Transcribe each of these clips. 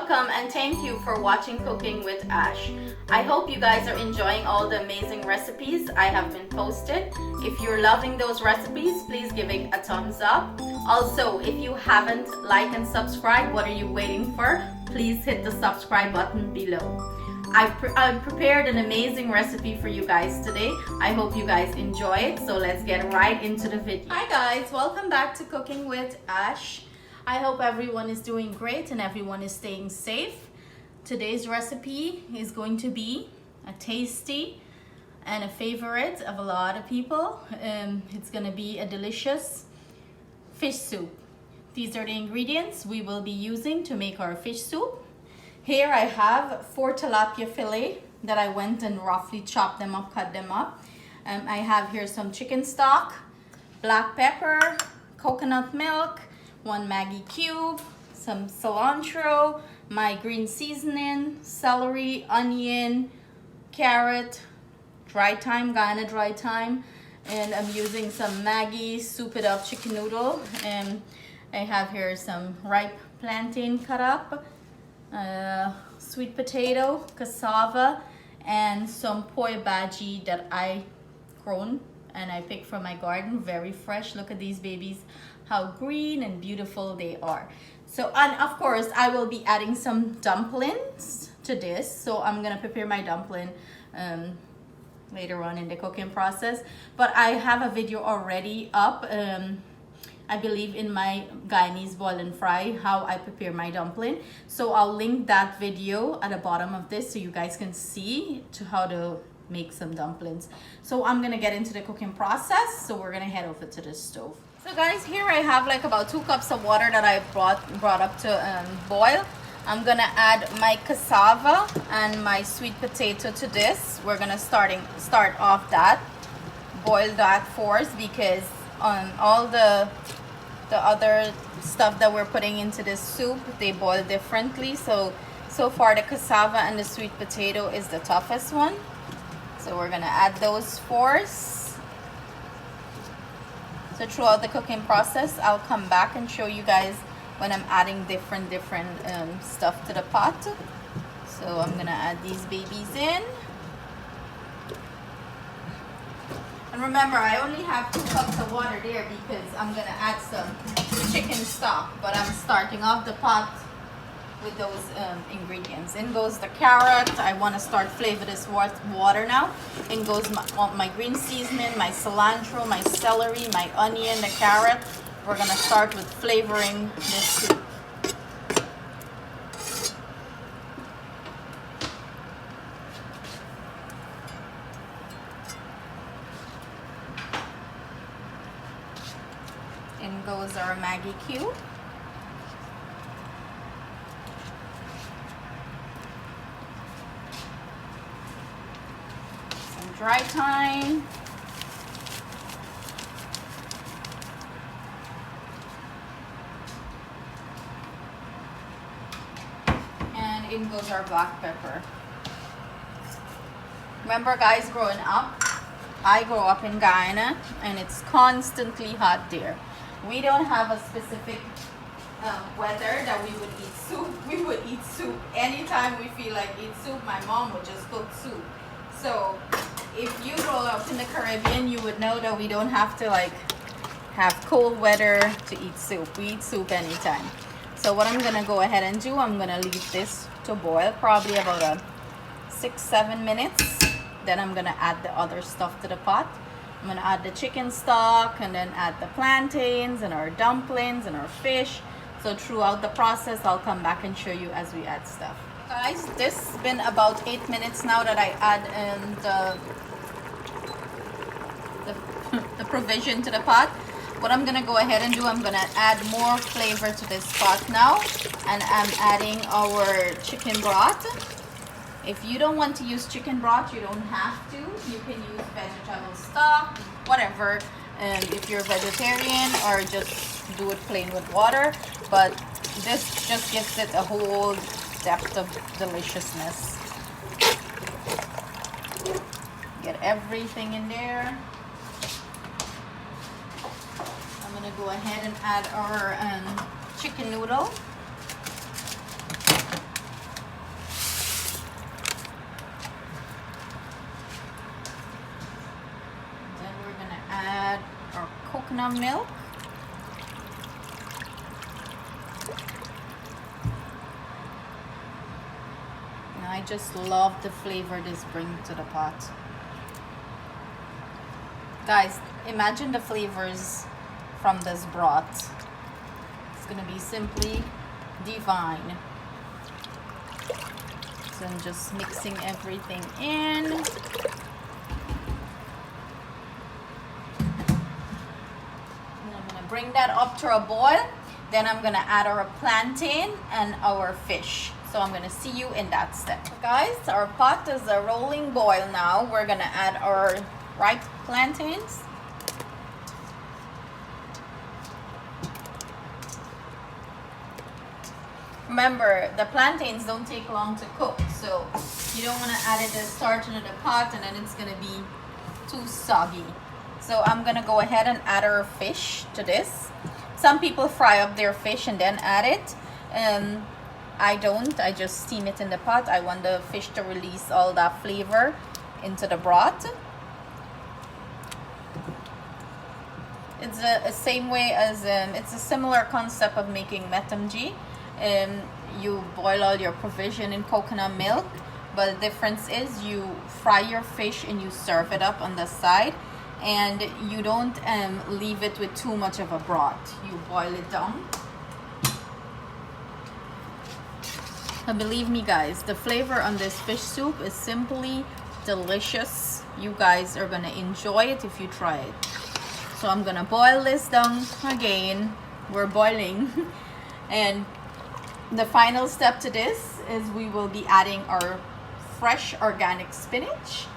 welcome and thank you for watching Cooking with Ash. I hope you guys are enjoying all the amazing recipes I have been posted. If you're loving those recipes, please give it a thumbs up. Also, if you haven't liked and subscribed, what are you waiting for? Please hit the subscribe button below. I've prepared an amazing recipe for you guys today. I hope you guys enjoy it, so let's get right into the video. Hi guys, welcome back to Cooking with Ash. I hope everyone is doing great and everyone is staying safe. Today's recipe is going to be a tasty and a favorite of a lot of people. It's going to be a delicious fish soup. These are the ingredients we will be using to make our fish soup. Here I have 4 tilapia fillet that I went and roughly chopped them up, cut them up. I have here some chicken stock, black pepper, coconut milk, 1 Maggi cube, some cilantro, my green seasoning, celery, onion, carrot, dry thyme, Guyana dry thyme, and I'm using some Maggi soup it up chicken noodle. And I have here some ripe plantain cut up, sweet potato, cassava, and some poi Baji that I grown and I picked from my garden, very fresh. Look at these babies, how green and beautiful they are. So, and of course I will be adding some dumplings to this, so I'm gonna prepare my dumpling later on in the cooking process. But I have a video already up, I believe in my Guyanese boil and fry, how I prepare my dumpling. So I'll link that video at the bottom of this so you guys can see how to make some dumplings. So I'm gonna get into the cooking process. So we're gonna head over to the stove. So guys, here I have like about 2 cups of water that I brought up to boil. I'm gonna add my cassava and my sweet potato to this. We're gonna start off that, boil that first, because on all the other stuff that we're putting into this soup, they boil differently. So far the cassava and the sweet potato is the toughest one. So we're gonna add those first. So throughout the cooking process, I'll come back and show you guys when I'm adding different stuff to the pot. So I'm gonna add these babies in. And remember, I only have 2 cups of water there because I'm gonna add some chicken stock, but I'm starting off the pot with those ingredients. In goes the carrot. I want to start flavor this water now. In goes my green seasoning, my cilantro, my celery, my onion, the carrot. We're gonna start with flavoring this soup. In goes our Maggi cube. Some dry thyme. And in goes our black pepper. Remember guys, growing up, I grew up in Guyana and it's constantly hot there. We don't have a specific weather that we would eat soup. We would eat soup anytime we feel like eat soup. My mom would just cook soup. So if you grow up in the Caribbean, you would know that we don't have to like have cold weather to eat soup. We eat soup anytime. So what I'm gonna go ahead and do, I'm gonna leave this to boil probably about 6-7 minutes. Then I'm gonna add the other stuff to the pot. I'm gonna add the chicken stock and then add the plantains and our dumplings and our fish. So throughout the process, I'll come back and show you as we add stuff. Guys, this has been about 8 minutes now that I add the provision to the pot. What I'm gonna go ahead and do, I'm gonna add more flavor to this pot now. And I'm adding our chicken broth. If you don't want to use chicken broth, you don't have to. You can use vegetable stock, whatever. If you're vegetarian, or just do it plain with water. But this just gives it a whole depth of deliciousness. Get everything in there. I'm gonna go ahead and add our chicken noodle. coconut milk. And I just love the flavor this brings to the pot. Guys, imagine the flavors from this broth. It's gonna be simply divine. So I'm just mixing everything in. And I'm gonna bring that up to a boil. Then I'm gonna add our plantain and our fish. So I'm gonna see you in that step. Guys, our pot is a rolling boil now. We're gonna add our ripe plantains. Remember, the plantains don't take long to cook, so you don't want to add it as starch into the pot and then it's going to be too soggy. So I'm going to go ahead and add our fish to this. Some people fry up their fish and then add it. I don't. I just steam it in the pot. I want the fish to release all that flavor into the broth. It's a same way as, it's a similar concept of making metamji. You boil all your provision in coconut milk, but the difference is you fry your fish and you serve it up on the side, and you don't leave it with too much of a broth. You boil it down. And believe me guys, the flavor on this fish soup is simply delicious. You guys are gonna enjoy it if you try it. So I'm gonna boil this down again. We're boiling. And the final step to this is we will be adding our fresh organic spinach.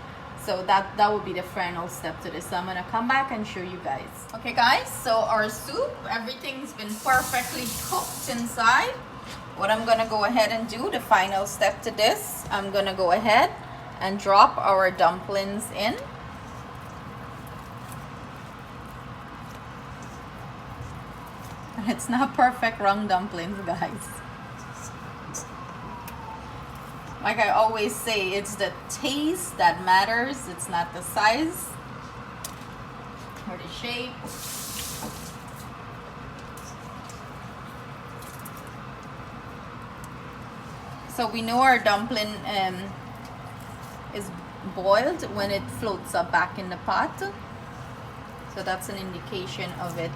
So that will be the final step to this. So I'm gonna come back and show you guys. Okay guys, so our soup, everything's been perfectly cooked inside. What I'm gonna go ahead and do, the final step to this, I'm gonna go ahead and drop our dumplings in. It's not perfect round dumplings, guys. Like I always say, it's the taste that matters. It's not the size or the shape. So we know our dumpling is boiled when it floats up back in the pot. So that's an indication of it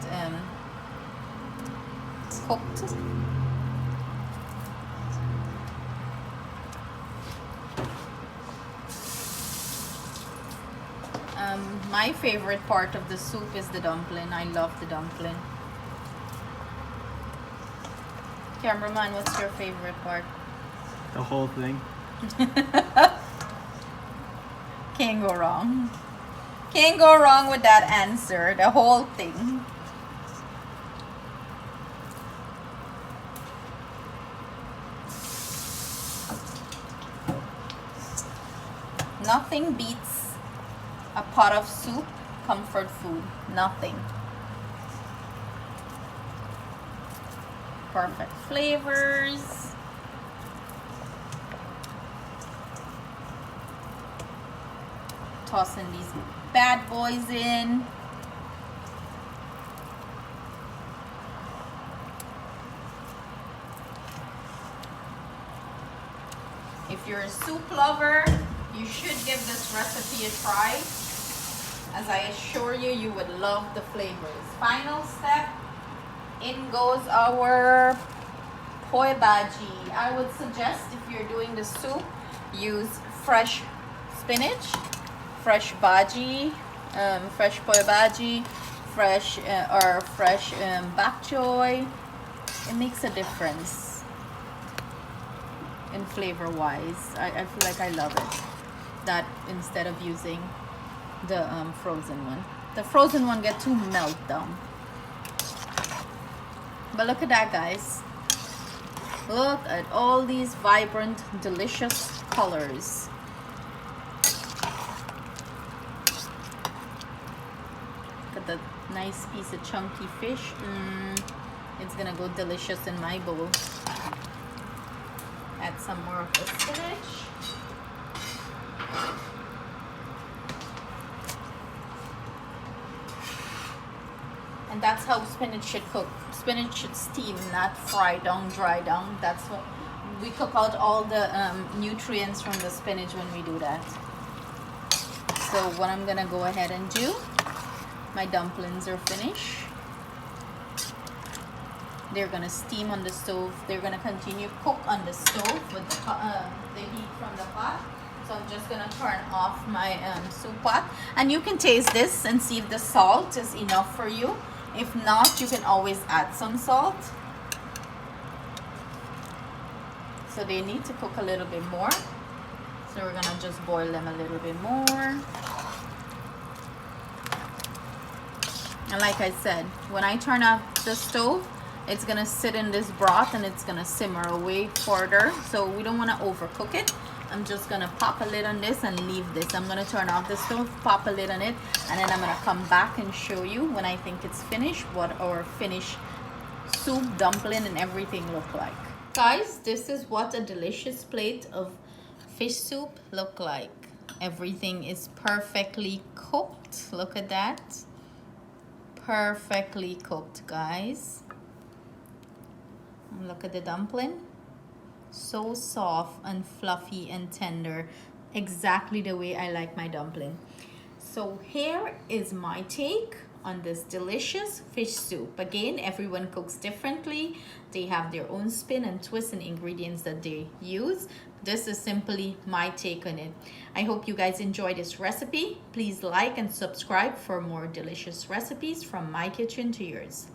cooked. My favorite part of the soup is the dumpling. I love the dumpling. Cameraman, what's your favorite part? The whole thing. Can't go wrong. Can't go wrong with that answer. The whole thing. Nothing beats a pot of soup, comfort food. Nothing. Perfect flavors. Tossing these bad boys in. If you're a soup lover, you should give this recipe a try. As I assure you, you would love the flavors. Final step, in goes our poi Baji. I would suggest if you're doing the soup, use fresh spinach, fresh Baji, fresh poi Baji, fresh bok choy. It makes a difference in flavor wise. I feel like I love it. That instead of using the frozen one. The frozen one get too melt down. But look at that, guys. Look at all these vibrant, delicious colors. Look at the nice piece of chunky fish. It's gonna go delicious in my bowl. Add some more of the spinach. And that's how spinach should cook. Spinach should steam, not fry down, dry down. That's what we cook out all the nutrients from the spinach when we do that. So what I'm gonna go ahead and do, my dumplings are finished. They're gonna steam on the stove. They're gonna continue cook on the stove with the heat from the pot. So I'm just gonna turn off my soup pot, and you can taste this and see if the salt is enough for you. If not, you can always add some salt. So they need to cook a little bit more. So we're gonna just boil them a little bit more. And like I said, when I turn off the stove, it's gonna sit in this broth and it's gonna simmer away further. So we don't wanna overcook it. I'm just gonna pop a lid on this and leave this. I'm gonna turn off the stove, pop a lid on it, and then I'm gonna come back and show you when I think it's finished, what our finished soup, dumpling, and everything look like. Guys, this is what a delicious plate of fish soup look like. Everything is perfectly cooked. Look at that. Perfectly cooked, guys. And look at the dumpling. So soft and fluffy and tender, exactly the way I like my dumpling. So here is my take on this delicious fish soup. Again, everyone cooks differently. They have their own spin and twist and ingredients that they use. This is simply my take on it. I hope you guys enjoy this recipe. Please like and subscribe for more delicious recipes from my kitchen to yours.